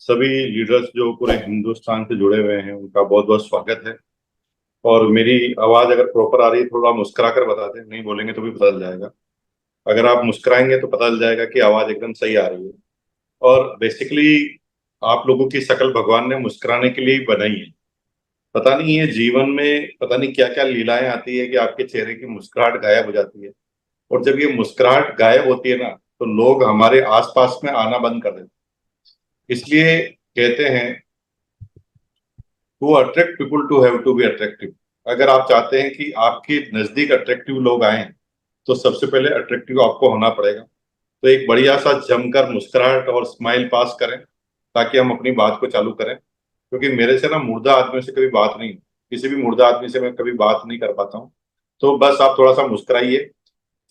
सभी लीडर्स जो पूरे हिंदुस्तान से जुड़े हुए हैं उनका बहुत बहुत स्वागत है। और मेरी आवाज अगर प्रॉपर आ रही है, थोड़ा मुस्कुरा कर बता दें, नहीं बोलेंगे तो भी पता चल जाएगा। अगर आप मुस्कुराएंगे तो पता चल जाएगा कि आवाज एकदम सही आ रही है। और बेसिकली आप लोगों की शक्ल भगवान ने मुस्कुराने के लिए ही बनाई है। पता नहीं ये जीवन में पता नहीं क्या क्या लीलाएं आती है कि आपके चेहरे की मुस्कुराहट गायब हो जाती है। और जब ये मुस्कुराहट गायब होती है ना, तो लोग हमारे आसपास में आना बंद कर देते हैं। इसलिए कहते हैं, to attract people to have to be attractive. अगर आप चाहते हैं कि आपके नजदीक अट्रैक्टिव लोग आए, तो सबसे पहले अट्रैक्टिव आपको होना पड़ेगा। तो एक बढ़िया सा जमकर मुस्कुराहट और स्माइल पास करें, ताकि हम अपनी बात को चालू करें। क्योंकि मेरे से ना मुर्दा आदमी से कभी बात नहीं, किसी भी मुर्दा आदमी से मैं कभी बात नहीं कर पाता हूँ। तो बस आप थोड़ा सा मुस्कुराइए।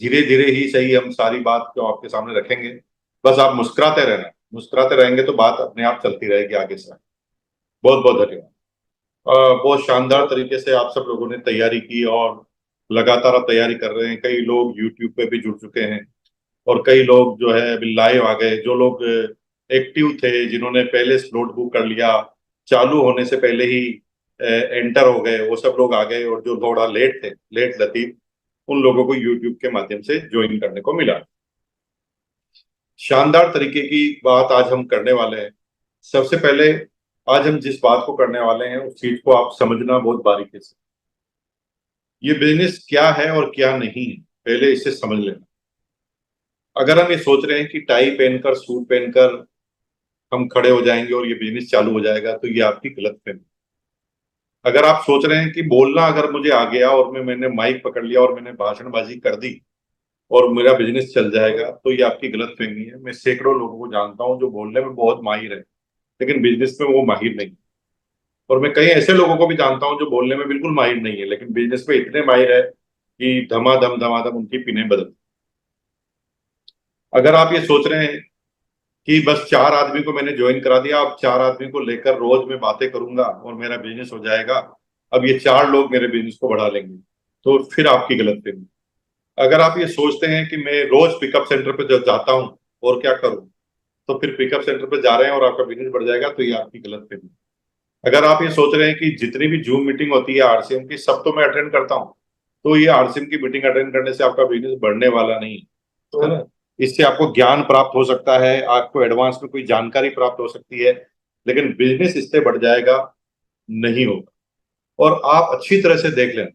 धीरे धीरे ही सही, हम सारी बात को आपके सामने रखेंगे। बस आप मुस्कुराते रहना, मुस्कुराते रहेंगे तो बात अपने आप चलती रहेगी आगे से। बहुत बहुत धन्यवाद। बहुत शानदार तरीके से आप सब लोगों ने तैयारी की, और लगातार आप तैयारी कर रहे हैं। कई लोग यूट्यूब पे भी जुड़ चुके हैं, और कई लोग जो है अभी लाइव आ गए। जो लोग एक्टिव थे, जिन्होंने पहले स्लॉट बुक कर लिया, चालू होने से पहले ही एंटर हो गए, वो सब लोग आ गए। और जो थोड़ा लेट थे, लेट लतीफ, उन लोगों को यूट्यूब के माध्यम से ज्वाइन करने को मिला। शानदार तरीके की बात आज हम करने वाले हैं। सबसे पहले, आज हम जिस बात को करने वाले हैं उस चीज को आप समझना बहुत बारीकी से। ये बिजनेस क्या है और क्या नहीं है, पहले इसे समझ लेना। अगर हम ये सोच रहे हैं कि टाई पहनकर, सूट पहनकर हम खड़े हो जाएंगे और ये बिजनेस चालू हो जाएगा, तो ये आपकी गलतफहमी। अगर आप सोच रहे हैं कि बोलना अगर मुझे आ गया और मैंने माइक पकड़ लिया और मैंने भाषणबाजी कर दी और मेरा बिजनेस चल जाएगा, तो ये आपकी गलतफहमी है। मैं सैकड़ों लोगों को जानता हूं जो बोलने में बहुत माहिर है, लेकिन बिजनेस में वो माहिर नहीं। और मैं कई ऐसे लोगों को भी जानता हूं जो बोलने में बिल्कुल माहिर नहीं है, लेकिन बिजनेस में इतने माहिर है कि धमाधम धमाधम उनकी पिनें बदल। अगर आप ये सोच रहे हैं कि बस चार आदमी को मैंने ज्वाइन करा दिया, अब चार आदमी को लेकर रोज मैं बातें करूंगा और मेरा बिजनेस हो जाएगा, अब ये चार लोग मेरे बिजनेस को बढ़ा लेंगे, तो फिर आपकी गलतफहमी। अगर आप ये सोचते हैं कि मैं रोज पिकअप सेंटर पर जब जाता हूँ और क्या करूं, तो फिर पिकअप सेंटर पर जा रहे हैं और आपका बिजनेस बढ़ जाएगा, तो ये आपकी गलतफहमी। अगर आप ये सोच रहे हैं कि जितनी भी जूम मीटिंग होती है आरसीएम की, सब तो मैं अटेंड करता हूँ, तो ये आरसीएम की मीटिंग अटेंड करने से आपका बिजनेस बढ़ने वाला नहीं है ना। इससे आपको ज्ञान प्राप्त हो सकता है, आपको एडवांस में कोई जानकारी प्राप्त हो सकती है, लेकिन बिजनेस इससे बढ़ जाएगा नहीं होगा। और आप अच्छी तरह से देख लें,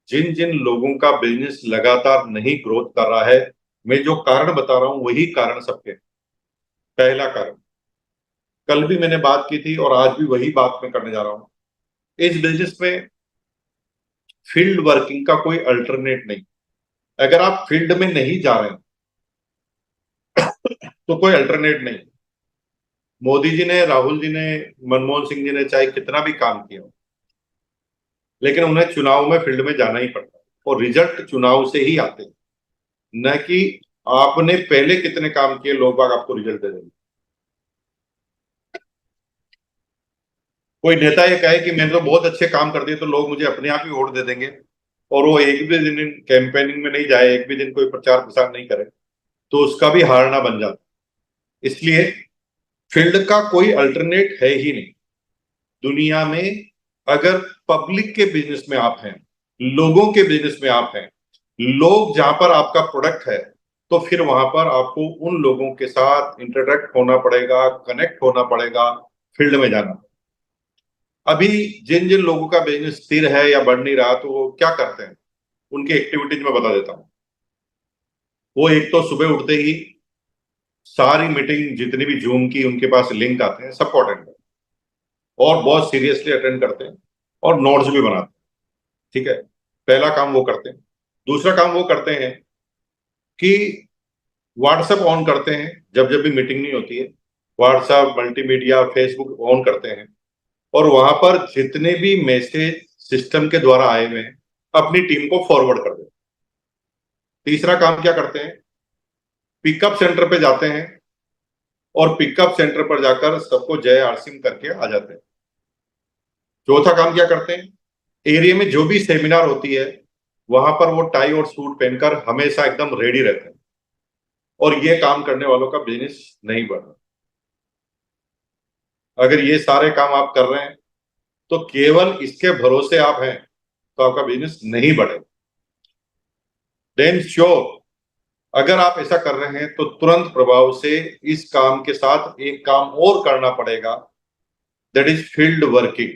जिन जिन लोगों का बिजनेस लगातार नहीं ग्रोथ कर रहा है, मैं जो कारण बता रहा हूं वही कारण सबके। पहला कारण, कल भी मैंने बात की थी और आज भी वही बात मैं करने जा रहा हूं। इस बिजनेस में फील्ड वर्किंग का कोई अल्टरनेट नहीं। अगर आप फील्ड में नहीं जा रहे हैं तो कोई अल्टरनेट नहीं। मोदी जी ने, राहुल जी ने, मनमोहन सिंह जी ने चाहे कितना भी काम किया हो, लेकिन उन्हें चुनाव में फील्ड में जाना ही पड़ता है। और रिजल्ट चुनाव से ही आते हैं, न कि आपने पहले कितने काम किए, लोग बाग आपको रिजल्ट दे देंगे। कोई नेता ये कहे कि मैंने तो बहुत अच्छे काम कर दिए, तो लोग मुझे अपने आप ही वोट दे देंगे, और वो एक भी दिन कैंपेनिंग में नहीं जाए, एक भी दिन कोई प्रचार प्रसार नहीं करे, तो उसका भी हारना बन जाता। इसलिए फील्ड का कोई अल्टरनेट है ही नहीं दुनिया में। अगर पब्लिक के बिजनेस में आप हैं, लोगों के बिजनेस में आप हैं, लोग जहां पर आपका प्रोडक्ट है, तो फिर वहां पर आपको उन लोगों के साथ इंटरेक्ट होना पड़ेगा, कनेक्ट होना पड़ेगा, फील्ड में जाना। अभी जिन जिन लोगों का बिजनेस स्थिर है या बढ़ नहीं रहा, तो वो क्या करते हैं, उनकी एक्टिविटीज में बता देता हूं। वो एक तो सुबह उठते ही सारी मीटिंग जितनी भी जूम की उनके पास लिंक आते हैं, सबको अटेंड करते हैं, और बहुत सीरियसली अटेंड करते हैं, और नोट्स भी बनाते हैं। ठीक है, पहला काम वो करते हैं। दूसरा काम वो करते हैं कि व्हाट्सएप ऑन करते हैं, जब जब भी मीटिंग नहीं होती है, व्हाट्सएप, मल्टीमीडिया, फेसबुक ऑन करते हैं, और वहां पर जितने भी मैसेज सिस्टम के द्वारा आए हुए हैं, अपनी टीम को फॉरवर्ड कर देते हैं। तीसरा काम क्या करते हैं, पिकअप सेंटर पे जाते हैं, और पिकअप सेंटर पर जाकर सबको जय आरसिम करके आ जाते हैं। चौथा काम क्या करते हैं, एरिया में जो भी सेमिनार होती है, वहां पर वो टाई और सूट पहनकर हमेशा एकदम रेडी रहते हैं, और ये काम करने वालों का बिजनेस नहीं बढ़ रहा। अगर ये सारे काम आप कर रहे हैं तो केवल इसके भरोसे आप हैं तो आपका बिजनेस नहीं बढ़ेगा। देन श्योर, अगर आप ऐसा कर रहे हैं तो तुरंत प्रभाव से इस काम के साथ एक काम और करना पड़ेगा, दैट इज फील्ड वर्किंग।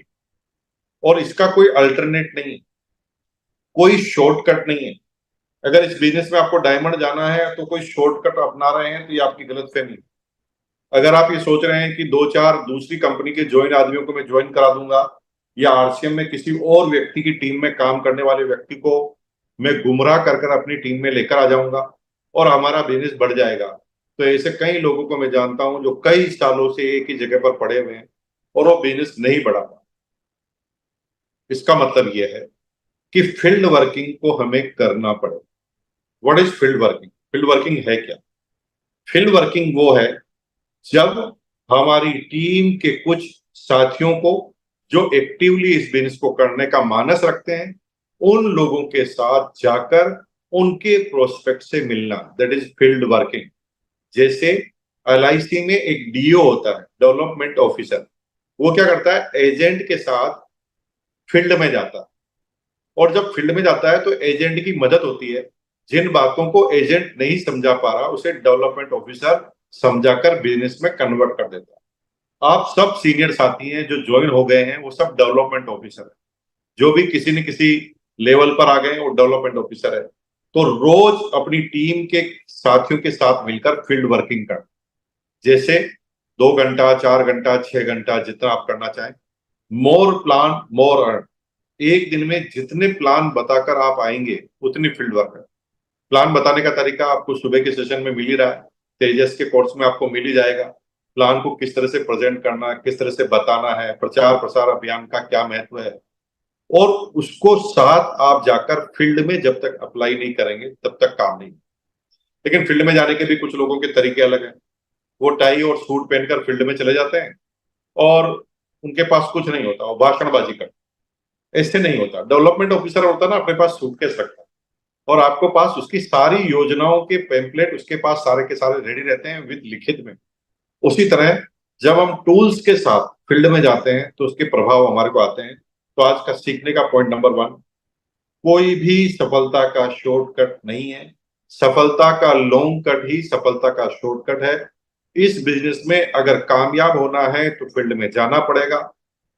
और इसका कोई अल्टरनेट नहीं, कोई शॉर्टकट नहीं है। अगर इस बिजनेस में आपको डायमंड जाना है तो कोई शॉर्टकट अपना रहे हैं तो ये आपकी गलतफहमी। अगर आप ये सोच रहे हैं कि दो चार दूसरी कंपनी के ज्वाइन आदमियों को मैं ज्वाइन करा दूंगा या आरसीएम में किसी और व्यक्ति की टीम में काम करने वाले व्यक्ति को मैं गुमराह कर कर अपनी टीम में लेकर आ जाऊंगा और हमारा बिजनेस बढ़ जाएगा, तो ऐसे कई लोगों को मैं जानता हूं जो कई सालों से एक ही जगह पर पड़े हुए हैं और वो बिजनेस नहीं बढ़ा पा। इसका मतलब यह है कि फील्ड वर्किंग को हमें करना पड़ेगा। What is field working? Field working है क्या? फील्ड वर्किंग वो है जब हमारी टीम के कुछ साथियों को जो एक्टिवली इस बिजनेस को करने का मानस रखते हैं, उन लोगों के साथ जाकर उनके प्रोस्पेक्ट से मिलना, दैट इज फील्ड वर्किंग। जैसे एलआईसी में एक डीओ होता है, डेवलपमेंट ऑफिसर। वो क्या करता है? एजेंट के साथ फील्ड में जाता है, और जब फील्ड में जाता है तो एजेंट की मदद होती है। जिन बातों को एजेंट नहीं समझा पा रहा उसे डेवलपमेंट ऑफिसर समझाकर बिजनेस में कन्वर्ट कर देता है। आप सब सीनियर साथी हैं जो ज्वाइन हो गए हैं, वो सब डेवलपमेंट ऑफिसर है। जो भी किसी न किसी लेवल पर आ गए हैं वो डेवलपमेंट ऑफिसर है। तो रोज अपनी टीम के साथियों के साथ मिलकर फील्ड वर्किंग कर, जैसे 2 घंटा, 4 घंटा, 6 घंटा, जितना आप करना चाहें। मोर प्लान मोर अर्न। एक दिन में जितने प्लान बताकर आप आएंगे उतनी फील्ड वर्क है। प्लान बताने का तरीका आपको सुबह के सेशन में मिल ही रहा है, तेजस के कोर्स में आपको मिल ही जाएगा। प्लान को किस तरह से प्रेजेंट करना है, किस तरह से बताना है, प्रचार प्रसार अभियान का क्या महत्व है, और उसको साथ आप जाकर फील्ड में जब तक अप्लाई नहीं करेंगे तब तक काम नहीं। लेकिन फील्ड में जाने के भी कुछ लोगों के तरीके अलग हैं। वो टाई और सूट पहनकर फील्ड में चले जाते हैं और उनके पास कुछ नहीं होता, वो भाषणबाजी करते। ऐसे नहीं होता। डेवलपमेंट ऑफिसर होता ना, अपने पास सूटकेस रखता है और आपको पास उसकी सारी योजनाओं के पेम्पलेट उसके पास सारे के सारे रेडी रहते हैं विद लिखित में। उसी तरह जब हम टूल्स के साथ फील्ड में जाते हैं तो उसके प्रभाव हमारे को आते हैं। तो आज का सीखने का पॉइंट नंबर 1, कोई भी सफलता का शॉर्टकट नहीं है। सफलता का लॉन्ग कट ही सफलता का शॉर्टकट है। इस बिजनेस में अगर कामयाब होना है तो फील्ड में जाना पड़ेगा।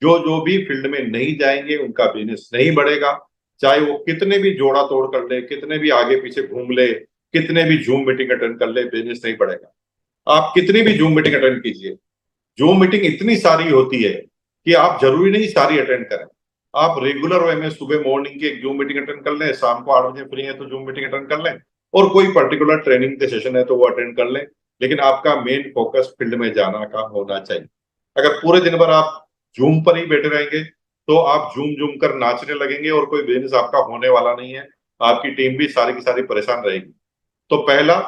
जो जो भी फील्ड में नहीं जाएंगे उनका बिजनेस नहीं बढ़ेगा। चाहे वो कितने भी जोड़ा तोड़ कर ले, कितने भी आगे पीछे घूम ले, कितने भी जूम मीटिंग अटेंड कर ले, बिजनेस नहीं बढ़ेगा। आप कितनी भी जूम मीटिंग अटेंड कीजिए, जूम मीटिंग इतनी सारी होती है कि आप जरूरी नहीं सारी अटेंड करें। आप रेगुलर वे में सुबह मॉर्निंग की एक जूम मीटिंग अटेंड कर लें, शाम को 8 बजे फ्री है तो जूम मीटिंग अटेंड कर लें, और कोई पर्टिकुलर ट्रेनिंग के सेशन है तो वो अटेंड कर लें। लेकिन आपका मेन फोकस फील्ड में जाना का होना चाहिए। अगर पूरे दिन भर आप जूम पर ही बैठे रहेंगे तो आप जूम जूम कर नाचने लगेंगे और कोई बिजनेस आपका होने वाला नहीं है। आपकी टीम भी सारी की सारी परेशान रहेगी। तो पहला,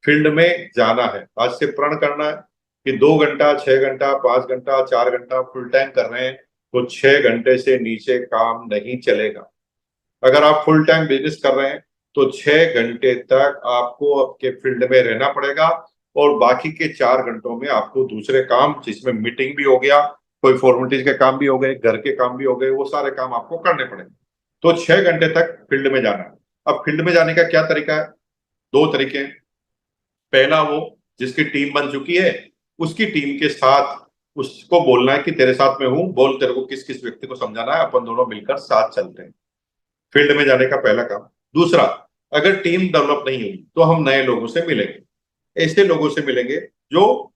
फील्ड में जाना है। आज से प्रण करना है कि 2 घंटा, 6 घंटा, 5 घंटा, 4 घंटा फुल टाइम कर रहे हैं तो 6 घंटे से नीचे काम नहीं चलेगा। अगर आप फुल टाइम बिजनेस कर रहे हैं तो 6 घंटे तक आपको आपके फील्ड में रहना पड़ेगा और बाकी के 4 घंटों में आपको दूसरे काम, जिसमें मीटिंग भी हो गया, कोई फॉर्मेलिटीज के काम भी हो गए, घर के काम भी हो गए, वो सारे काम आपको करने पड़ेंगे। तो 6 घंटे तक फील्ड में जाना है। अब फील्ड में जाने का क्या तरीका है? 2 तरीके हैं। पहला, वो जिसकी टीम बन चुकी है उसकी टीम के साथ उसको बोलना है कि तेरे साथ में हूं, बोल तेरे को किस किस व्यक्ति को समझाना है, अपन दोनों मिलकर साथ चलते हैं। फील्ड में जाने का पहला काम। दूसरा, अगर टीम डेवलप नहीं हुई तो हम नए लोगों से मिलेंगे। ऐसे लोगों से मिलेंगे जो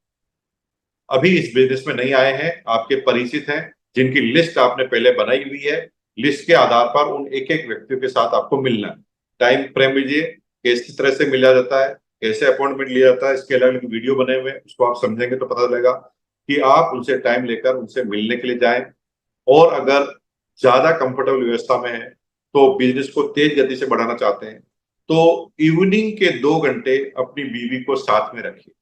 अभी इस बिजनेस में नहीं आए हैं, आपके परिचित हैं, जिनकी लिस्ट आपने पहले बनाई हुई है। लिस्ट के आधार पर उन एक एक व्यक्तियों के साथ आपको मिलना है। टाइम फ्रेम दीजिए, किस तरह से मिला जाता है, कैसे अपॉइंटमेंट लिया जाता है, इसके अलग वीडियो बने हुए हैं, उसको आप समझेंगे तो पता चलेगा कि आप उनसे टाइम लेकर उनसे मिलने के लिए जाएं। और अगर ज्यादा कंफर्टेबल व्यवस्था में है तो बिजनेस को तेज गति से बढ़ाना चाहते हैं तो इवनिंग के 2 घंटे अपनी बीवी को साथ में रखिए।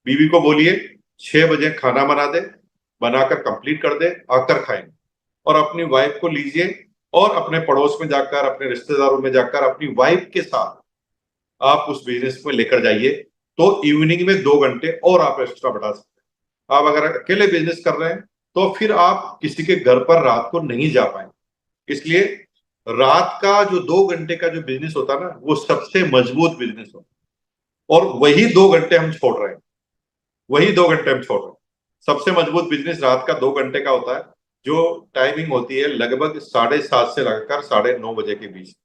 बीवी को बोलिए 6 बजे खाना बना दे, बनाकर कंप्लीट कर दे, आकर खाएंगे। और अपनी वाइफ को लीजिए और अपने पड़ोस में जाकर, अपने रिश्तेदारों में जाकर अपनी वाइफ के साथ आप उस बिजनेस में लेकर जाइए। तो इवनिंग में 2 घंटे और आप एक्स्ट्रा बढ़ा सकते आप अगर अकेले बिजनेस कर रहे हैं तो फिर आप किसी के घर पर रात को नहीं जा पाएंगे। इसलिए रात का जो 2 घंटे का जो बिजनेस होता है ना, वो सबसे मजबूत बिजनेस होता है, और वही 2 घंटे हम छोड़ रहे हैं, वही 2 घंटे हम छोड़ रहे हैं। सबसे मजबूत बिजनेस रात का 2 घंटे का होता है, जो टाइमिंग होती है लगभग 7:30 से लगाकर 9:30 बजे के बीच।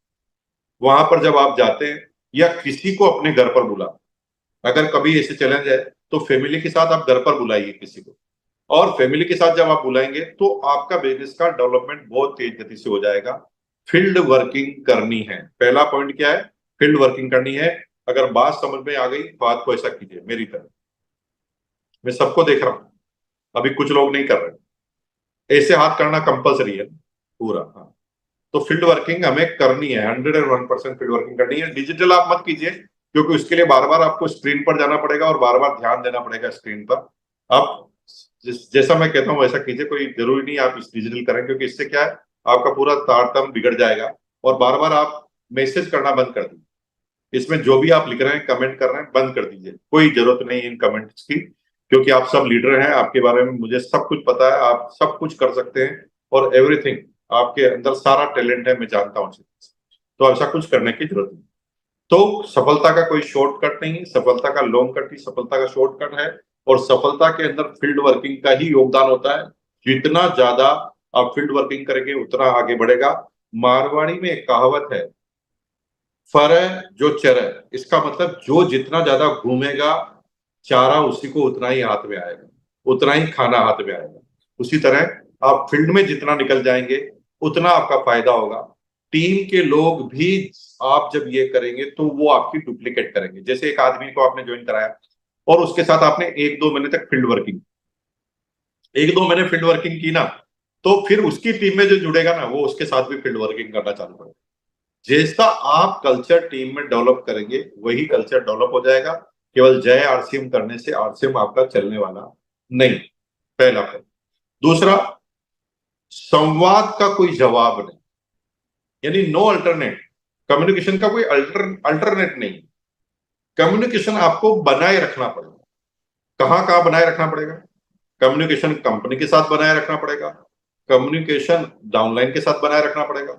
वहां पर जब आप जाते हैं या किसी को अपने घर पर बुला, अगर कभी ऐसे चैलेंज है तो फैमिली के साथ आप घर पर बुलाइए किसी को, और फैमिली के साथ जब आप बुलाएंगे तो आपका बिजनेस का डेवलपमेंट बहुत तेज गति से हो जाएगा। फील्ड वर्किंग करनी है, पहला पॉइंट क्या है, फील्ड वर्किंग करनी है। अगर बात समझ में आ गई, बात को ऐसा कीजिए मेरी तरह, मैं सबको देख रहा हूं, अभी कुछ लोग नहीं कर रहे, ऐसे हाथ करना कंपलसरी है पूरा। हाँ, तो फील्ड वर्किंग हमें करनी है, 101% फील्ड वर्किंग करनी है। डिजिटल आप मत कीजिए, क्योंकि उसके लिए बार बार आपको स्क्रीन पर जाना पड़ेगा और बार बार ध्यान देना पड़ेगा स्क्रीन पर। आप जैसा मैं कहता हूँ वैसा कीजिए, कोई जरूरी नहीं आप इस डिजिटल करें, क्योंकि इससे क्या है, आपका पूरा तारतम्य बिगड़ जाएगा। और बार बार आप मैसेज करना बंद कर दीजिए, इसमें जो भी आप लिख रहे हैं, कमेंट कर रहे हैं, बंद कर दीजिए, कोई जरूरत नहीं इन कमेंट्स की, क्योंकि आप सब लीडर हैं, आपके बारे में मुझे सब कुछ पता है, आप सब कुछ कर सकते हैं, और एवरीथिंग आपके अंदर सारा टैलेंट है, मैं जानता हूँ। तो ऐसा कुछ करने की जरूरत नहीं। तो सफलता का कोई शॉर्टकट नहीं, सफलता का लॉन्ग कट ही सफलता का शॉर्टकट है, और सफलता के अंदर फील्ड वर्किंग का ही योगदान होता है। जितना ज्यादा आप फील्ड वर्किंग करेंगे उतना आगे बढ़ेगा। मारवाड़ी में एक कहावत है, फर जो चर, इसका मतलब जो जितना ज्यादा घूमेगा, चारा उसी को उतना ही हाथ में आएगा, उतना ही खाना हाथ में आएगा। उसी तरह आप फील्ड में जितना निकल जाएंगे उतना आपका फायदा होगा। टीम के लोग भी आप जब ये करेंगे तो वो आपकी डुप्लीकेट करेंगे। जैसे एक आदमी को आपने ज्वाइन कराया और उसके साथ आपने 1-2 महीने तक फील्ड वर्किंग, 1-2 महीने फील्ड वर्किंग की ना, तो फिर उसकी टीम में जो जुड़ेगा ना, वो उसके साथ भी फील्ड वर्किंग करना चालू करेगा। जैसा आप कल्चर टीम में डेवलप करेंगे वही कल्चर डेवलप हो जाएगा। केवल जय आरसीएम करने से आरसीएम आपका चलने वाला नहीं, पहला पॉइंट। दूसरा, संवाद का कोई जवाब नहीं, यानी नो अल्टरनेट, कम्युनिकेशन का कोई अल्टरनेट नहीं। कम्युनिकेशन आपको बनाए रखना पड़ेगा। कहाँ कहाँ बनाए रखना पड़ेगा? कम्युनिकेशन कंपनी के साथ बनाए रखना पड़ेगा, कम्युनिकेशन डाउनलाइन के साथ बनाए रखना पड़ेगा,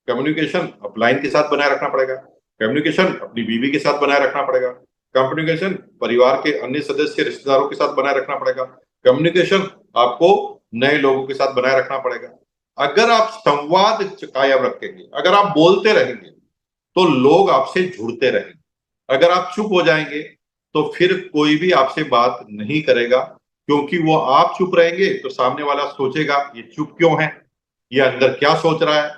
कम्युनिकेशन अपलाइन के साथ बनाए रखना पड़ेगा, कम्युनिकेशन अपनी बीवी के साथ बनाए रखना पड़ेगा, कम्युनिकेशन परिवार के अन्य सदस्य रिश्तेदारों के साथ बनाए रखना पड़ेगा, कम्युनिकेशन आपको नए लोगों के साथ बनाए रखना पड़ेगा। अगर आप संवाद कायम रखेंगे, अगर आप बोलते रहेंगे, तो लोग आपसे जुड़ते रहेंगे। अगर आप चुप हो जाएंगे तो फिर कोई भी आपसे बात नहीं करेगा, क्योंकि वो आप चुप रहेंगे तो सामने वाला सोचेगा ये चुप क्यों है, ये अंदर क्या सोच रहा है,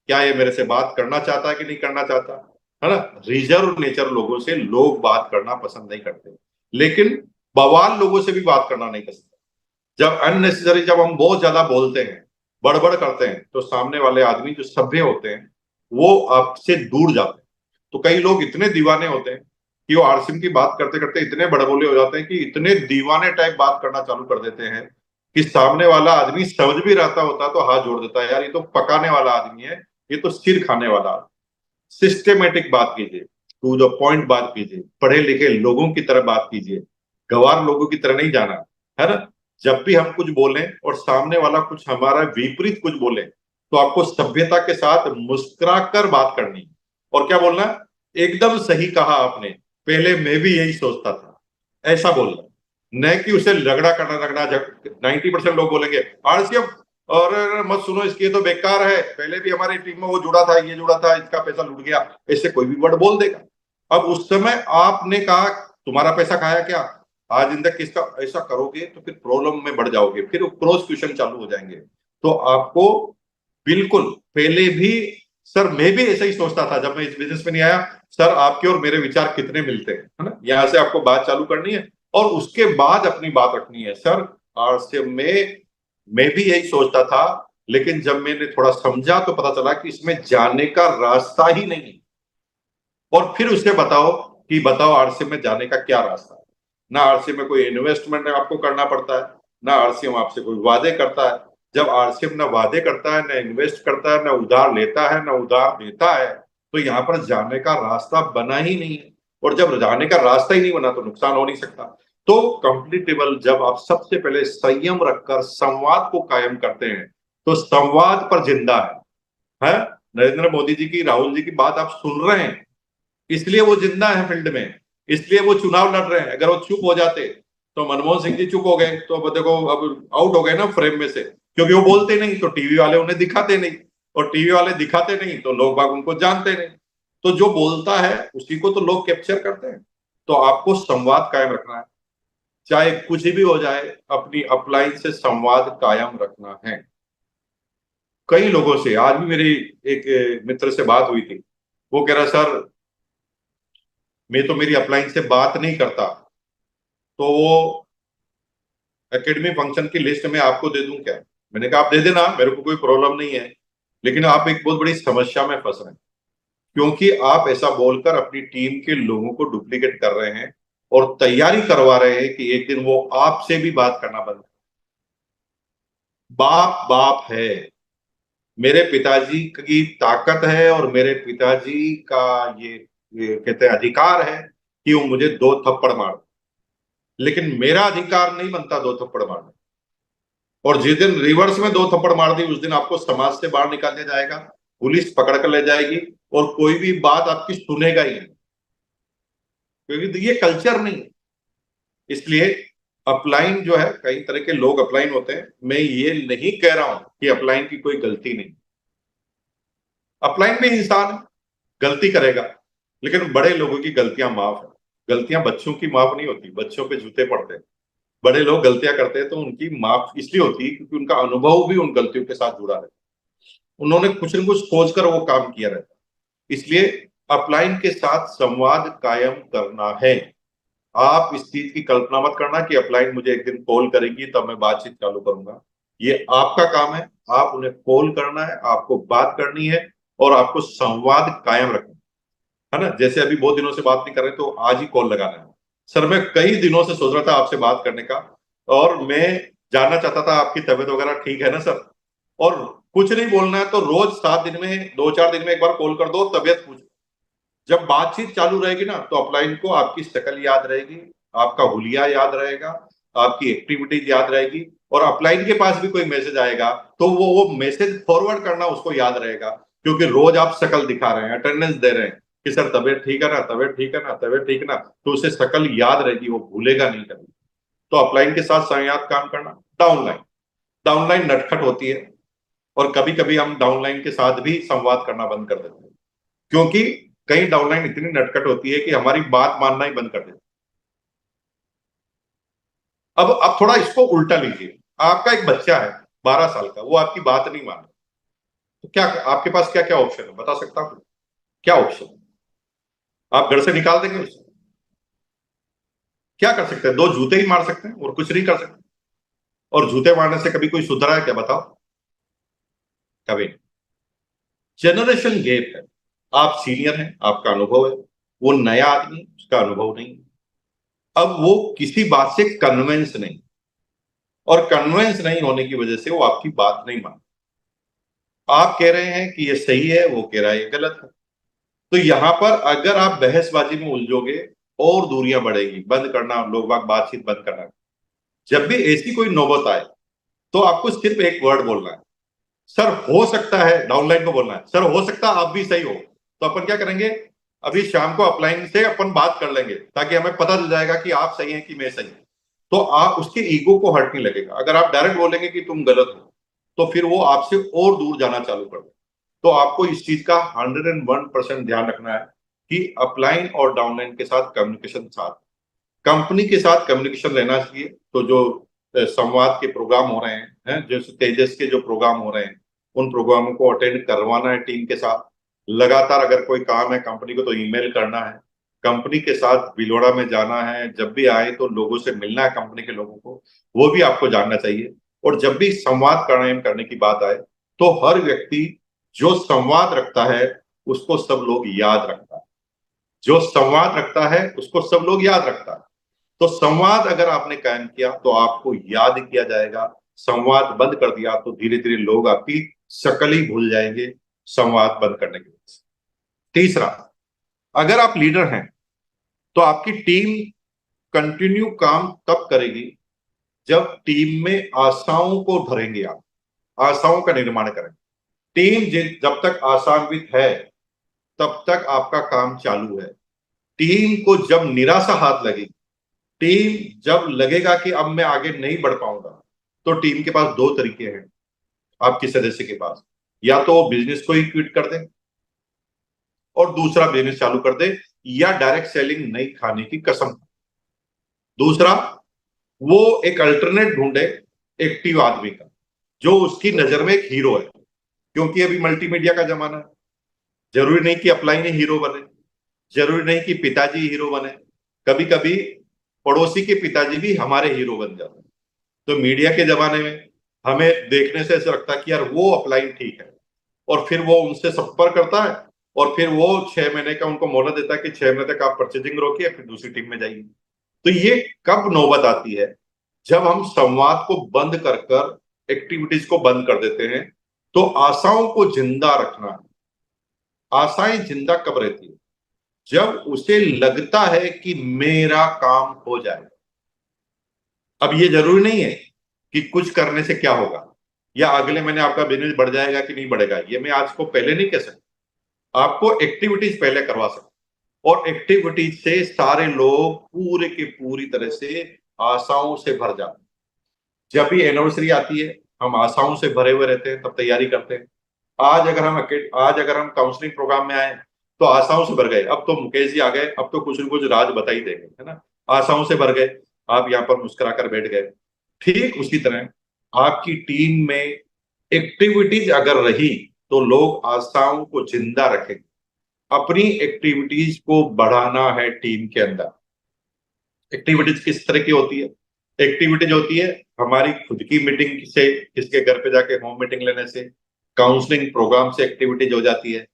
क्या ये मेरे से बात करना चाहता है कि नहीं करना चाहता, है ना। रिजर्व नेचर लोगों से लोग बात करना पसंद नहीं करते, लेकिन बवाल लोगों से भी बात करना नहीं पसंद। जब अननेसेसरी, जब हम बहुत ज्यादा बोलते हैं, बड़बड़ करते हैं, तो सामने वाले आदमी जो सभ्य होते हैं वो आपसे दूर जाते हैं। तो कई लोग इतने दीवाने होते हैं कि वो आरसीएम की बात करते करते इतने बड़बोले हो जाते हैं कि इतने दीवाने टाइप बात करना चालू कर देते हैं कि सामने वाला आदमी समझ भी रहता होता तो हाथ जोड़ देता है, यार ये तो पकाने वाला आदमी है, ये तो सिर खाने वाला आदमी। सिस्टेमेटिक बात कीजिए, टू द पॉइंट बात कीजिए, पढ़े लिखे लोगों की तरह बात कीजिए, गवार लोगों की तरह नहीं जाना, है ना। जब भी हम कुछ बोलें और सामने वाला कुछ हमारा विपरीत कुछ बोले, तो आपको सभ्यता के साथ मुस्कुरा कर बात करनी है। और क्या बोलना? एकदम सही कहा आपने, पहले मैं भी यही सोचता था, ऐसा बोलना। न कि उसे रगड़ा करना, रगड़ा। 90% लोग बोलेंगे आरसीएम और मत सुनो इसकी, तो बेकार है, पहले भी हमारी टीम में वो जुड़ा था, ये जुड़ा था, इसका पैसा लुट गया, ऐसे कोई भी वर्ड बोल देगा। अब उस समय आपने कहा तुम्हारा पैसा खाया क्या, आज इन तक किसका, ऐसा करोगे तो फिर प्रॉब्लम में बढ़ जाओगे, फिर क्रॉस क्वेश्चन चालू हो जाएंगे। तो आपको बिल्कुल पहले भी, सर मैं भी ऐसा ही सोचता था जब मैं इस बिजनेस में नहीं आया, सर आपके और मेरे विचार कितने मिलते हैं, है ना। यहाँ से आपको बात चालू करनी है और उसके बाद अपनी बात रखनी है। सर आरसीएम में मैं भी यही सोचता था, लेकिन जब मैंने थोड़ा समझा तो पता चला कि इसमें जाने का रास्ता ही नहीं है। और फिर उसे बताओ कि बताओ आरसीएम में जाने का क्या रास्ता है। ना आरसीएम में कोई इन्वेस्टमेंट आपको करना पड़ता है, ना आरसीएम आपसे कोई वादे करता है। जब आरसीएम ना वादे करता है, ना इन्वेस्ट करता है, ना उधार लेता है, ना उधार देता है, तो यहाँ पर जाने का रास्ता बना ही नहीं है। और जब जाने का रास्ता ही नहीं बना तो नुकसान हो नहीं सकता। तो कंपनी टेबल जब आप सबसे पहले संयम रखकर संवाद को कायम करते हैं, तो संवाद पर जिंदा है। नरेंद्र मोदी जी की, राहुल जी की बात आप सुन रहे हैं, इसलिए वो जिंदा है फील्ड में, इसलिए वो चुनाव लड़ रहे हैं। अगर वो चुप हो जाते तो मनमोहन सिंह जी चुप हो गए तो अब देखो, अब आउट हो गए ना फ्रेम में से, क्योंकि वो बोलते नहीं तो टीवी वाले उन्हें दिखाते नहीं, और टीवी वाले दिखाते नहीं तो लोग बाग उनको जानते नहीं। तो जो बोलता है उसी को तो लोग कैप्चर करते हैं। तो आपको संवाद कायम रखना है, चाहे कुछ भी हो जाए, अपनी अपलाइन से संवाद कायम रखना है। कई लोगों से आज भी मेरी एक मित्र से बात हुई थी, वो कह रहा सर मैं तो मेरी अपलाइन से बात नहीं करता, तो वो एकेडमी फंक्शन की लिस्ट में आपको दे दूं क्या? मैंने कहा आप दे देना, मेरे को कोई प्रॉब्लम नहीं है, लेकिन आप एक बहुत बड़ी समस्या में फंस रहे हैं, क्योंकि आप ऐसा बोलकर अपनी टीम के लोगों को डुप्लीकेट कर रहे हैं और तैयारी करवा रहे हैं कि एक दिन वो आपसे भी बात करना बंद। बाप बाप है। मेरे पिताजी की ताकत है और मेरे पिताजी का ये कहते हैं अधिकार है कि वो मुझे दो थप्पड़ मार, लेकिन मेरा अधिकार नहीं बनता दो थप्पड़ मारना। और जिस दिन रिवर्स में दो थप्पड़ मार दी, उस दिन आपको समाज से बाहर निकाल दिया जाएगा, पुलिस पकड़ कर ले जाएगी, और कोई भी बात आपकी सुनेगा ही नहीं, क्योंकि ये कल्चर नहीं है। इसलिए अपलाइन जो है, कई तरह के लोग अपलाइन होते हैं, मैं ये नहीं कह रहा हूं कि अपलाइन की कोई गलती नहीं, अपलाइन भी इंसान है, गलती करेगा, लेकिन बड़े लोगों की गलतियां माफ है। गलतियां बच्चों की माफ नहीं होती, बच्चों पे जूते पड़ते हैं। बड़े लोग गलतियां करते हैं तो उनकी माफ इसलिए होती है क्योंकि उनका अनुभव भी उन गलतियों के साथ जुड़ा है, उन्होंने कुछ न कुछ सोचकर वो काम किया रहता है। इसलिए अपलाइन के साथ संवाद कायम करना है। आप इस चीज की कल्पना मत करना कि अपलाइन मुझे एक दिन कॉल करेगी तब मैं बातचीत चालू करूंगा। ये आपका काम है, आप उन्हें कॉल करना है, आपको बात करनी है, और आपको संवाद कायम रखना है ना। जैसे अभी बहुत दिनों से बात नहीं कर रहे तो आज ही कॉल लगाना है। सर मैं कई दिनों से सोच रहा था आपसे बात करने का, और मैं जानना चाहता था आपकी तबीयत वगैरह ठीक है ना सर। और कुछ नहीं बोलना है तो रोज 7 दिन में, 2-4 दिन में एक बार कॉल कर दो, तबीयत पूछो। जब बातचीत चालू रहेगी ना तो अपलाइन को आपकी शक्ल याद रहेगी, आपका हुलिया याद रहेगा, आपकी एक्टिविटीज याद रहेगी, और अपलाइन के पास भी कोई मैसेज आएगा तो वो मैसेज फॉरवर्ड करना उसको याद रहेगा, क्योंकि रोज आप शक्ल दिखा रहे हैं, अटेंडेंस दे रहे हैं कि सर तबीयत ठीक है ना, तबीयत ठीक है ना, तबीयत ठीक है ना, तो उसे शक्ल याद रहेगी, वो भूलेगा नहीं कभी। तो अपलाइन के साथ संयात काम करना। डाउनलाइन, डाउनलाइन नटखट होती है, और कभी कभी हम डाउनलाइन के साथ भी संवाद करना बंद कर देते हैं, क्योंकि कई डाउनलाइन इतनी नटखट होती है कि हमारी बात मानना ही बंद कर देती है। अब थोड़ा इसको उल्टा लीजिए, आपका एक बच्चा है 12 साल का, वो आपकी बात नहीं मान रहा, तो क्या आपके पास क्या क्या ऑप्शन है, बता सकता हूँ? क्या ऑप्शन? आप घर से निकाल देंगे उसे? क्या कर सकते हैं? दो जूते ही मार सकते हैं और कुछ नहीं कर सकते। और जूते मारने से कभी कोई सुधरा है क्या, बताओ? कभी नहीं। जनरेशन गैप है, आप सीनियर हैं, आपका अनुभव है, वो नया आदमी, उसका अनुभव नहीं। अब वो किसी बात से कन्विंस नहीं, और कन्विंस नहीं होने की वजह से वो आपकी बात नहीं मान। आप कह रहे हैं कि ये सही है, वो कह रहा है ये गलत है। तो यहां पर अगर आप बहसबाजी में उलझोगे और दूरियां बढ़ेगी, बंद करना, लोग बाग बातचीत बंद करना। जब भी ऐसी कोई नौबत आए तो आपको सिर्फ एक वर्ड बोलना है, सर हो सकता है, डाउनलाइन को बोलना है, सर हो सकता है आप भी सही हो। तो अपन क्या करेंगे, अभी शाम को अपलाइन से अपन बात कर लेंगे, ताकि हमें पता चल जाएगा कि आप सही हैं कि मैं सही हूं। तो आप उसके ईगो को हर्ट नहीं लगेगा। अगर आप डायरेक्ट बोलेंगे कि तुम गलत हो, तो फिर वो आपसे और दूर जाना चालू कर देगा। तो आपको इस चीज का 101% ध्यान रखना है कि अपलाइन और डाउनलाइन के साथ कम्युनिकेशन साथ, कंपनी के साथ कम्युनिकेशन रहना चाहिए। तो जो संवाद के प्रोग्राम हो रहे हैं, जैसे तेजस के जो प्रोग्राम हो रहे हैं, उन प्रोग्रामों को अटेंड करवाना है टीम के साथ। लगातार अगर कोई काम है कंपनी को तो ईमेल करना है, कंपनी के साथ भीलवाड़ा में जाना है, जब भी आए तो लोगों से मिलना है, कंपनी के लोगों को, वो भी आपको जानना चाहिए। और जब भी संवाद करने की बात आए तो हर व्यक्ति जो संवाद रखता है उसको सब लोग याद रखता है, जो संवाद रखता है उसको सब लोग याद रखता है। तो संवाद अगर आपने कायम किया तो आपको याद किया जाएगा, संवाद बंद कर दिया तो धीरे धीरे लोग आपकी शक्ल ही भूल जाएंगे, संवाद बंद करने की वजह से। तीसरा, अगर आप लीडर हैं तो आपकी टीम कंटिन्यू काम तब करेगी जब टीम में आशाओं को भरेंगे आप, आशाओं का निर्माण करेंगे। टीम जब तक आशान्वित है तब तक आपका काम चालू है। टीम को जब निराशा हाथ लगेगी, टीम जब लगेगा कि अब मैं आगे नहीं बढ़ पाऊंगा, तो टीम के पास दो तरीके हैं आपके सदस्य के पास, या तो वो बिजनेस को ही क्विट कर दे और दूसरा बिजनेस चालू कर दे, या डायरेक्ट सेलिंग नहीं खाने की कसम। दूसरा, वो एक अल्टरनेट ढूंढे एक्टिव आदमी का, जो उसकी नजर में एक हीरो है, क्योंकि अभी मल्टीमीडिया का जमाना है। जरूरी नहीं कि अपलाइन ही हीरो बने, जरूरी नहीं कि पिताजी हीरो बने, कभी कभी पड़ोसी के पिताजी भी हमारे हीरो बन जाते हैं। तो मीडिया के जमाने में हमें देखने से ऐसा लगता है कि यार वो अपलाइन ठीक है, और फिर वो उनसे संपर्क करता है, और फिर वो 6 महीने का उनको मोहलत देता है कि 6 महीने तक आप परचेजिंग रोकिए, फिर दूसरी टीम में जाइए। तो ये कब नौबत आती है? जब हम संवाद को बंद कर कर एक्टिविटीज को बंद कर देते हैं। तो आशाओं को जिंदा रखना है। आशाएं जिंदा कब रहती है? जब उसे लगता है कि मेरा काम हो जाए। अब ये जरूरी नहीं है कि कुछ करने से क्या होगा, या अगले महीने आपका बिजनेस बढ़ जाएगा कि नहीं बढ़ेगा, ये मैं आज को पहले नहीं कह सकता। आपको एक्टिविटीज पहले करवा सकता, और एक्टिविटीज से सारे लोग पूरे की पूरी तरह से आशाओं से भर जाते हैं। जब भी एनिवर्सरी आती है, हम आशाओं से भरे हुए रहते हैं, तब तैयारी करते हैं। आज अगर हम काउंसलिंग प्रोग्राम में आए, तो आशाओं से भर गए, अब तो मुकेश जी आ गए, अब तो कुछ न कुछ राज बता ही देंगे, है ना। आशाओं से भर गए, आप यहाँ पर मुस्कुरा कर बैठ गए। ठीक उसी तरह आपकी टीम में एक्टिविटीज अगर रही, तो लोग आशाओं को जिंदा रखेंगे। अपनी एक्टिविटीज को बढ़ाना है टीम के अंदर। एक्टिविटीज किस तरह की होती है? एक्टिविटीज होती है हमारी खुद की मीटिंग से, किसके घर पे जाके होम मीटिंग लेने से, काउंसलिंग प्रोग्राम से एक्टिविटीज हो जाती है।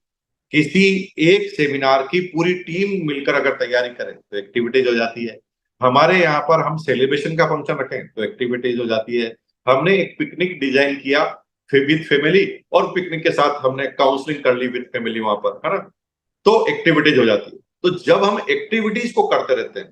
किसी एक सेमिनार की पूरी टीम मिलकर अगर तैयारी करें तो एक्टिविटीज हो जाती है। हमारे यहाँ पर हम सेलिब्रेशन का फंक्शन रखें तो एक्टिविटीज हो जाती है। हमने एक पिकनिक डिजाइन किया विद फैमिली, और पिकनिक के साथ हमने काउंसलिंग कर ली विद फैमिली वहां पर, है ना, तो एक्टिविटीज हो जाती है। तो जब हम एक्टिविटीज को करते रहते हैं,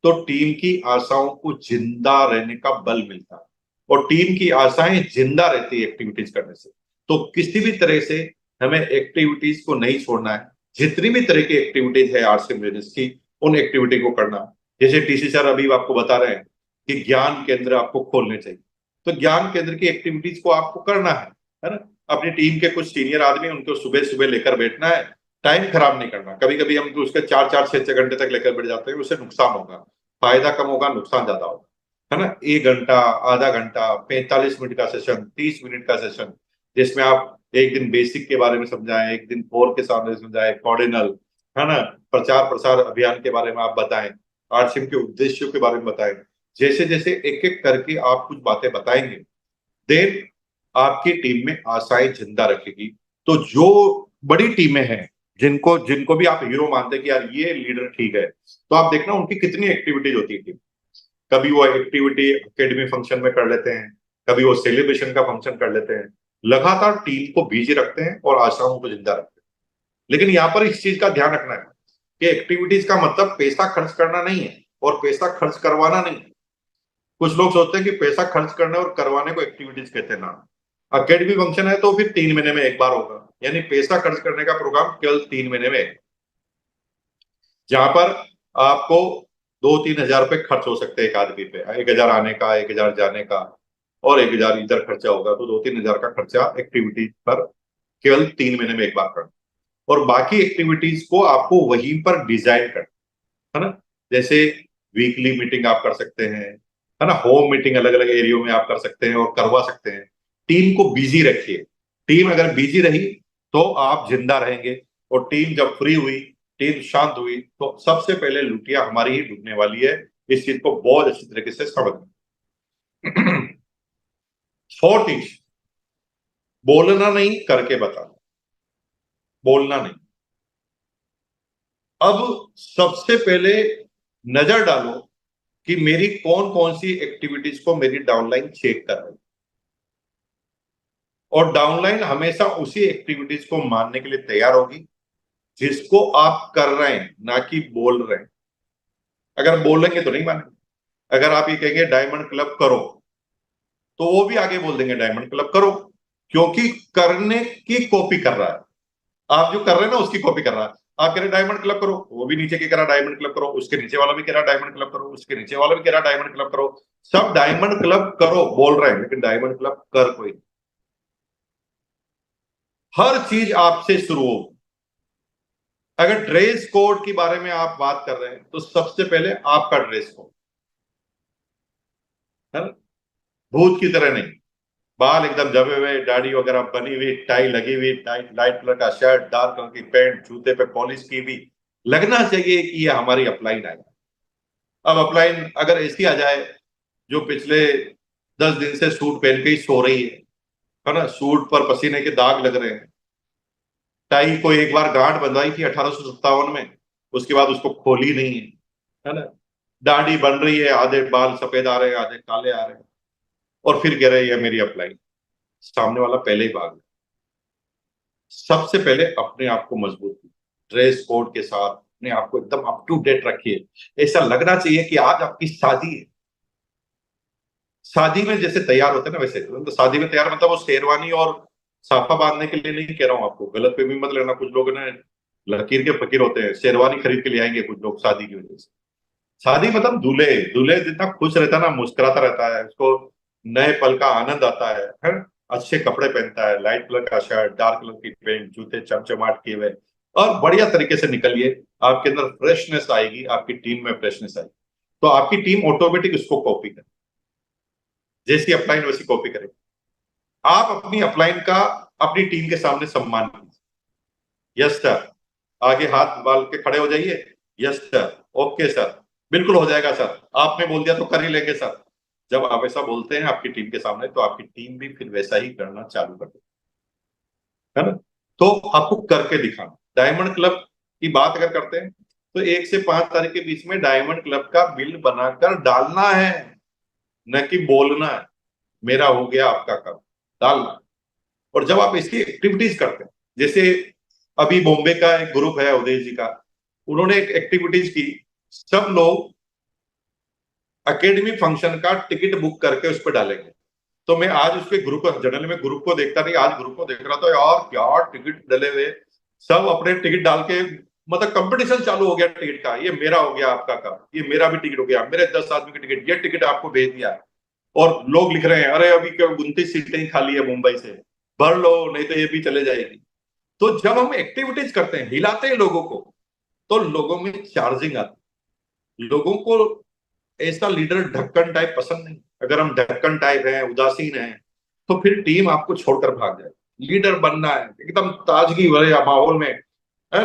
तो टीम की आशाओं को जिंदा रहने का बल मिलता है, और टीम की आशाएं जिंदा रहती है एक्टिविटीज करने से। तो किसी भी तरह से हमें एक्टिविटीज को नहीं छोड़ना है। जितनी भी तरह की एक्टिविटीज है आर्ट्स के बिजनेस की, उन एक्टिविटी को करना। जैसे टीसी सर अभी आपको बता रहे हैं कि ज्ञान केंद्र आपको खोलने चाहिए, तो ज्ञान केंद्र की एक्टिविटीज को आपको करना है ना। अपनी टीम के कुछ सीनियर आदमी, उनको सुबह सुबह लेकर बैठना है, टाइम खराब नहीं करना। कभी कभी हम तो उसके 4-4 6-6 घंटे तक लेकर बैठ जाते हैं, उससे नुकसान होगा। फायदा कम होगा, नुकसान ज्यादा होगा, है ना। 1 घंटा, आधा घंटा, 45 मिनट का सेशन, 30 मिनट का सेशन, जिसमें आप एक दिन बेसिक के बारे में समझाएं, एक दिन कोर के सामने समझाएं, कॉर्डिनल, है ना, प्रचार प्रसार अभियान के बारे में आप बताएं, आरसीएम के उद्देश्यों के बारे में बताएं। जैसे जैसे एक एक करके आप कुछ बातें बताएंगे, देन आपकी टीम में आशाएं जिंदा रखेगी। तो जो बड़ी टीमें हैं, जिनको जिनको भी आप हीरो मानते हैं कि यार ये लीडर ठीक है, तो आप देखना उनकी कितनी एक्टिविटीज होती है टीम। कभी वो एक्टिविटी एकेडमी फंक्शन में कर लेते हैं, कभी वो सेलिब्रेशन का फंक्शन कर लेते हैं। लगातार टीम को बिजी रखते हैं और आशाओं को जिंदा रखते हैं। लेकिन यहाँ पर इस चीज का ध्यान रखना है कि एक्टिविटीज का मतलब पैसा खर्च करना नहीं है, और पैसा खर्च करवाना नहीं है। कुछ लोग सोचते हैं कि पैसा खर्च करने और करवाने को एक्टिविटीज कहते हैं ना। अकेडमी फंक्शन है तो फिर 3 महीने में एक बार होगा, यानी पैसा खर्च करने का प्रोग्राम केवल 3 महीने में एक, जहां पर आपको 2-3 हजार रुपए खर्च हो सकते हैं एक आदमी पे। 1,000 आने का, 1,000 जाने का, और 1,000 इधर खर्चा होगा, तो 2-3 हजार का खर्चा एक्टिविटीज पर केवल 3 महीने में एक बार करना। और बाकी एक्टिविटीज को आपको वहीं पर डिजाइन करना, है ना। जैसे वीकली मीटिंग आप कर सकते हैं, है ना, होम मीटिंग अलग अलग एरियो में आप कर सकते हैं और करवा सकते हैं। टीम को बिजी रखिए। टीम अगर बिजी रही तो आप जिंदा रहेंगे, और टीम जब फ्री हुई, टीम शांत हुई, तो सबसे पहले लुटिया हमारी ही डूबने वाली है। इस चीज को बहुत अच्छी तरीके से समझ। फोर्थ चीज, बोलना नहीं, करके बताना। बोलना नहीं। अब सबसे पहले नजर डालो कि मेरी कौन कौन सी एक्टिविटीज को मेरी डाउनलाइन चेक कर रही है, और डाउनलाइन हमेशा उसी एक्टिविटीज को मानने के लिए तैयार होगी जिसको आप कर रहे हैं, ना कि बोल रहे हैं। अगर बोलेंगे तो नहीं मानेंगे। अगर आप ये कहेंगे डायमंड क्लब करो, तो वो भी आगे बोल देंगे डायमंड क्लब करो, क्योंकि करने की कॉपी कर रहा है। आप जो कर रहे हैं ना उसकी कॉपी कर रहा है। आप कह रहे डायमंड क्लब करो, वो भी नीचे के कह रहा डायमंड क्लब करो, उसके नीचे वाला भी कह रहा डायमंड क्लब करो, उसके नीचे वाला भी कह रहा डायमंड क्लब करो। सब डायमंड क्लब करो बोल रहे हैं, लेकिन डायमंड क्लब कर कोई नहीं। हर चीज आपसे शुरू हो। अगर ड्रेस कोड के बारे में आप बात कर रहे हैं तो सबसे पहले आपका ड्रेस कोड है ना, भूत की तरह नहीं। बाल एकदम जमे हुए, दाढ़ी वगैरह बनी हुई, टाई लगी हुई, लाइट लाइट कलर का शर्ट, डार्क कलर की पैंट, जूते पे पॉलिश की हुई, लगना चाहिए कि ये हमारी अपलाइन है। अब अपलाइन अगर ऐसी आ जाए जो पिछले 10 दिन से सूट पहन के ही सो रही है ना, सूट पर पसीने के दाग लग रहे हैं, टाई को एक बार गांठ बंधवाई थी 1857 में, उसके बाद उसको खोली नहीं है ना, दाढ़ी बन रही है, आधे बाल सफेद आ रहे हैं, आधे काले आ रहे हैं, और फिर कह रहे हैं ये मेरी अपलाइन। सामने वाला पहले ही भाग गया। सबसे पहले अपने आप को मजबूत कीजिए, ड्रेस कोड के साथ अपने आप को एकदम अप टू डेट रखिए। ऐसा लगना चाहिए कि आज आपकी शादी है। शादी में जैसे तैयार होते हैं ना, वैसे तो शादी में तैयार मतलब वो शेरवानी और साफा बांधने के लिए नहीं कह रहा हूं आपको, गलत फहमी मत लेना। कुछ लोग ना लकीर के फकीर होते हैं, शेरवानी खरीद के ले आएंगे कुछ लोग शादी की वजह से। शादी मतलब दूल्हे दूल्हे जितना खुश रहता है ना, मुस्कुराता रहता है, उसको नए पल का आनंद आता है ना? अच्छे कपड़े पहनता है, लाइट कलर का शर्ट, डार्क कलर की पैंट, जूते चमचमाट किए हुए, और बढ़िया तरीके से निकलिए। आपके अंदर फ्रेशनेस आएगी, आपकी टीम में फ्रेशनेस आएगी, तो आपकी टीम ऑटोमेटिक उसको कॉपी करे, जैसी अपलाइन वैसी कॉपी करे। आप अपनी अपलाइन का अपनी टीम के सामने सम्मान कीजिए। यस सर, आगे हाथ बाल के खड़े हो जाइए। यस सर, ओके सर, बिल्कुल हो जाएगा सर, आपने बोल दिया तो कर ही लेंगे सर। जब आप ऐसा बोलते हैं आपकी टीम के सामने, तो आपकी टीम भी फिर वैसा ही करना चालू कर देती है ना। तो आपको करके दिखाना। डायमंड क्लब की बात अगर करते हैं तो 1 से 5 तारीख के बीच में डायमंड क्लब का बिल बनाकर डालना है, न कि बोलना है मेरा हो गया आपका काम, डालना। और जब आप इसकी एक्टिविटीज करते हैं, जैसे अभी बॉम्बे का एक ग्रुप है उदय जी का, उन्होंने एक एक्टिविटीज की, सब लोग एकेडमी फंक्शन का टिकट बुक करके उस पर डालेंगे। तो मैं आज उसके ग्रुप जनरल में ग्रुप को देखता नहीं, आज ग्रुप को देख रहा था, यार क्या टिकट डले हुए, सब अपने टिकट डाल के, मतलब कंपटीशन चालू हो गया टिकट का, ये मेरा हो गया आपका काम, ये मेरा भी टिकट हो गया, मेरे 10 आदमी की टिकट, ये टिकट आपको भेज दिया। और लोग लिख रहे हैं अरे अभी क्या 29 सीटें ही खाली है मुंबई से, भर लो नहीं तो ये भी चले जाएगी। तो जब हम एक्टिविटीज करते हैं, हिलाते हैं लोगों को, तो लोगों में चार्जिंग आती है। लोगों को ऐसा लीडर ढक्कन टाइप पसंद नहीं। अगर हम ढक्कन टाइप हैं, उदासीन हैं, तो फिर टीम आपको छोड़कर भाग जाए। लीडर बनना है, एकदम ताजगी भरे माहौल में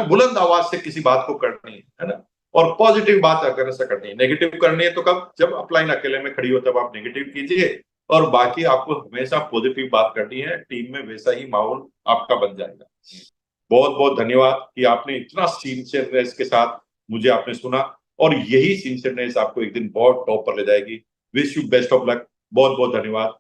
बुलंद आवाज से किसी बात को करनी है ना, और पॉजिटिव बात अगर ऐसा करनी है। नेगेटिव करनी है तो कब, जब अपलाइन अकेले में खड़ी हो तब आप नेगेटिव कीजिए, और बाकी आपको हमेशा पॉजिटिव बात करनी है। टीम में वैसा ही माहौल आपका बन जाएगा। बहुत बहुत धन्यवाद कि आपने इतना सिंसियरनेस के साथ मुझे आपने सुना, और यही सिंसियरनेस आपको एक दिन बहुत टॉप पर ले जाएगी। Wish you best of luck. बहुत बहुत धन्यवाद।